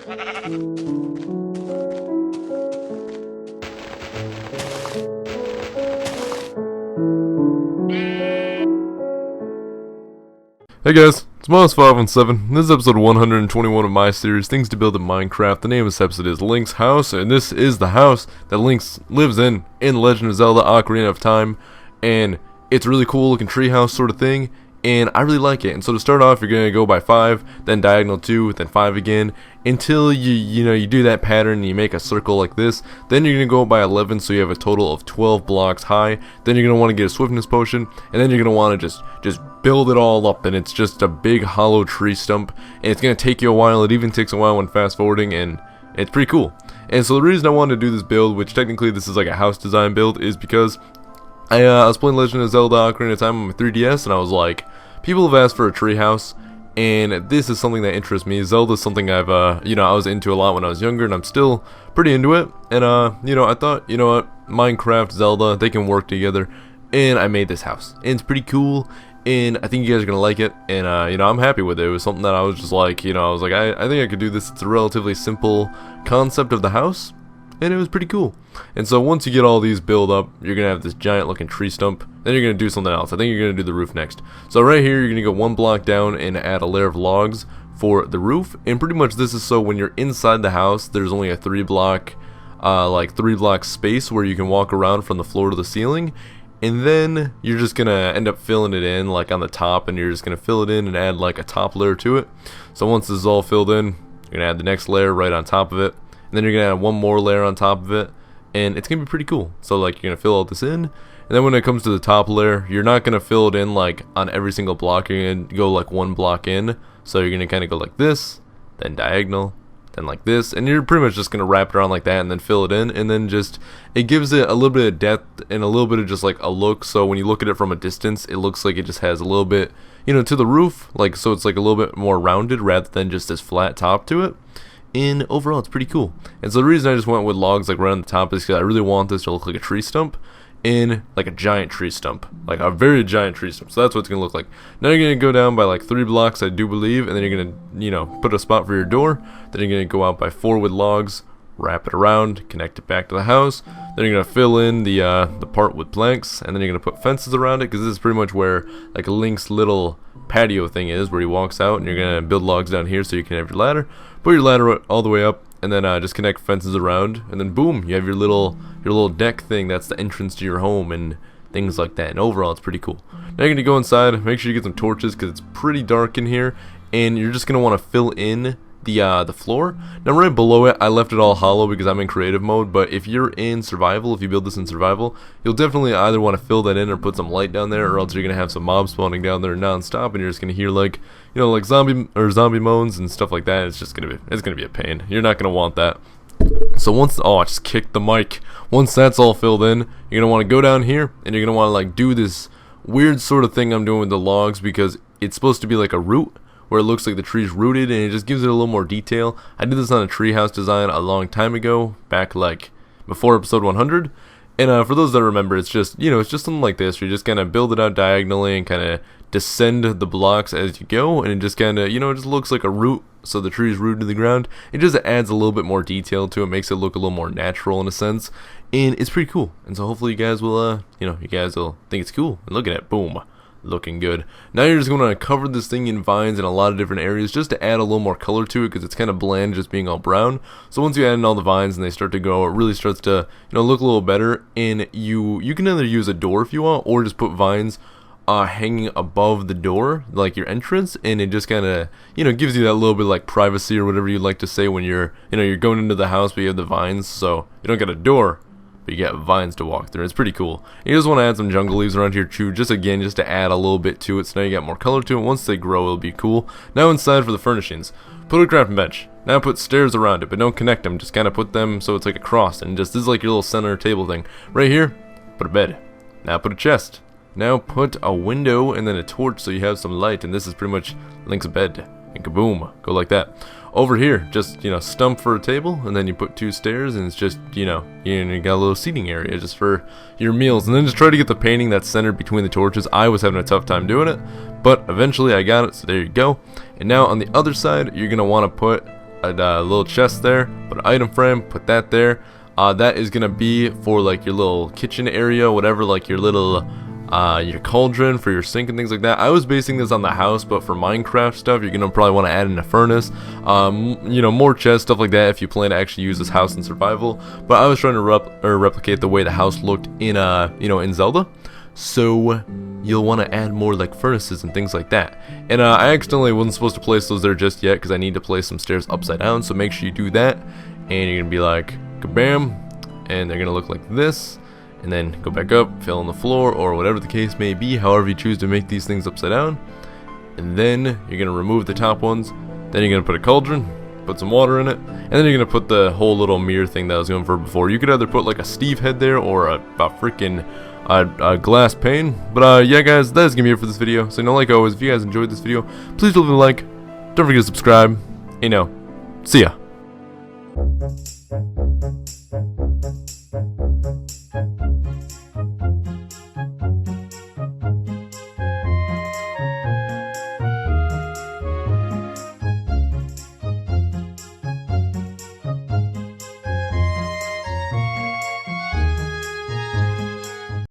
Hey guys, it's Miles517. This is episode 121 of my series, Things to Build in Minecraft. The name of this episode is Link's House, and this is the house that Link lives in Legend of Zelda Ocarina of Time. And it's a really cool looking treehouse sort of thing, and I really like it. And so to start off, you're going to go by 5, then diagonal 2, then 5 again, until you do that pattern and you make a circle like this. Then you're going to go by 11, so you have a total of 12 blocks high. Then you're going to want to get a swiftness potion, and then you're going to want to just build it all up, and it's just a big hollow tree stump, and it's going to take you a while. It even takes a while when fast forwarding, and it's pretty cool. And so the reason I wanted to do this build, which technically this is like a house design build, is because I was playing Legend of Zelda Ocarina of Time on my 3DS, and I was like, people have asked for a treehouse, and this is something that interests me. Zelda's something I've, I was into a lot when I was younger, and I'm still pretty into it. And, I thought, you know what, Minecraft, Zelda, they can work together, and I made this house. And it's pretty cool, and I think you guys are gonna like it, and, I'm happy with it. It was something that I was just like, I was like, I think I could do this. It's a relatively simple concept of the house, and it was pretty cool. And so once you get all these build up, you're gonna have this giant looking tree stump. Then you're gonna do something else. I think you're gonna do the roof next. So right here, you're gonna go 1 block down and add a layer of logs for the roof. And pretty much this is so when you're inside the house, there's only a 3 block space where you can walk around from the floor to the ceiling. And then you're just gonna end up filling it in like on the top, and you're just gonna fill it in and add like a top layer to it. So once this is all filled in, you're gonna add the next layer right on top of it. And then you're gonna add 1 more layer on top of it, and it's gonna be pretty cool. So like you're gonna fill all this in, and then when it comes to the top layer, you're not gonna fill it in like on every single block. You're gonna go like 1 block in. So you're gonna kind of go like this, then diagonal, then like this, and you're pretty much just gonna wrap it around like that and then fill it in, and then just it gives it a little bit of depth and a little bit of just like a look. So when you look at it from a distance, it looks like it just has a little bit, to the roof, like, so it's like a little bit more rounded rather than just this flat top to it. And overall, it's pretty cool. And so the reason I just went with logs like right on the top is because I really want this to look like a tree stump, in like a giant tree stump, like a very giant tree stump. So that's what it's gonna look like. Now you're gonna go down by like 3 blocks, I do believe, and then you're gonna put a spot for your door. Then you're gonna go out by 4 with logs, wrap it around, connect it back to the house. Then you're gonna fill in the part with planks, and then you're gonna put fences around it, because this is pretty much where like Link's little patio thing is, where he walks out. And you're gonna build logs down here so you can have your ladder. Put your ladder all the way up, and then just connect fences around, and then boom, you have your little deck thing. That's the entrance to your home and things like that. And overall, it's pretty cool. Now you're gonna go inside. Make sure you get some torches, because it's pretty dark in here, and you're just gonna want to fill in the floor. Now right below it, I left it all hollow because I'm in creative mode, but if you're in survival, if you build this in survival, you'll definitely either want to fill that in or put some light down there, or else you're gonna have some mobs spawning down there non-stop, and you're just gonna hear like like zombie moans and stuff like that. It's gonna be a pain. You're not gonna want that. So I just kicked the mic. Once that's all filled in, you're gonna want to go down here, and you're gonna want to like do this weird sort of thing I'm doing with the logs, because it's supposed to be like a root where it looks like the tree's rooted, and it just gives it a little more detail. I did this on a treehouse design a long time ago, back like before episode 100. And for those that remember, it's just it's just something like this. You're just gonna build it out diagonally and kind of descend the blocks as you go, and it just kind of it just looks like a root. So the tree is rooted to the ground. It just adds a little bit more detail to it, makes it look a little more natural in a sense, and it's pretty cool. And so hopefully you guys will you guys will think it's cool. And look at it, boom. Looking good. Now you're just going to cover this thing in vines in a lot of different areas, just to add a little more color to it, because it's kind of bland just being all brown. So once you add in all the vines and they start to go, it really starts to look a little better. And you can either use a door if you want, or just put vines hanging above the door, like your entrance, and it just kind of gives you that little bit like privacy, or whatever you'd like to say, when you're you're going into the house, but you have the vines, so you don't get a door, but you got vines to walk through. It's pretty cool. You just want to add some jungle leaves around here too, just to add a little bit to it, so now you got more color to it. Once they grow, it'll be cool. Now inside for the furnishings, put a crafting bench. Now put stairs around it, but don't connect them, just kind of put them so it's like a cross, and this is like your little center table thing. Right here, put a bed. Now put a chest. Now put a window and then a torch, so you have some light, and this is pretty much Link's bed. And kaboom, go like that. Over here, just stump for a table, and then you put 2 stairs, and it's just you got a little seating area just for your meals. And then just try to get the painting that's centered between the torches. I was having a tough time doing it, but eventually I got it, so there you go. And now on the other side, you're gonna want to put a little chest there, put an item frame, put that there. That is gonna be for like your little kitchen area, whatever, like your little your cauldron for your sink and things like that. I was basing this on the house, but for Minecraft stuff, you're gonna probably want to add in a furnace, you know, more chests, stuff like that, if you plan to actually use this house in survival. But I was trying to replicate the way the house looked in you know, in Zelda. So you'll want to add more like furnaces and things like that. And I accidentally wasn't supposed to place those there just yet because I need to place some stairs upside down. So make sure you do that, and you're gonna be like kabam, and they're gonna look like this. And then go back up, fill in the floor, or whatever the case may be, however you choose to make these things upside down. And then you're going to remove the top ones. Then you're going to put a cauldron, put some water in it, and then you're going to put the whole little mirror thing that I was going for before. You could either put like a Steve head there or a freaking glass pane. But yeah guys, that is going to be it for this video. So like always, if you guys enjoyed this video, please leave a like. Don't forget to subscribe. You know, see ya.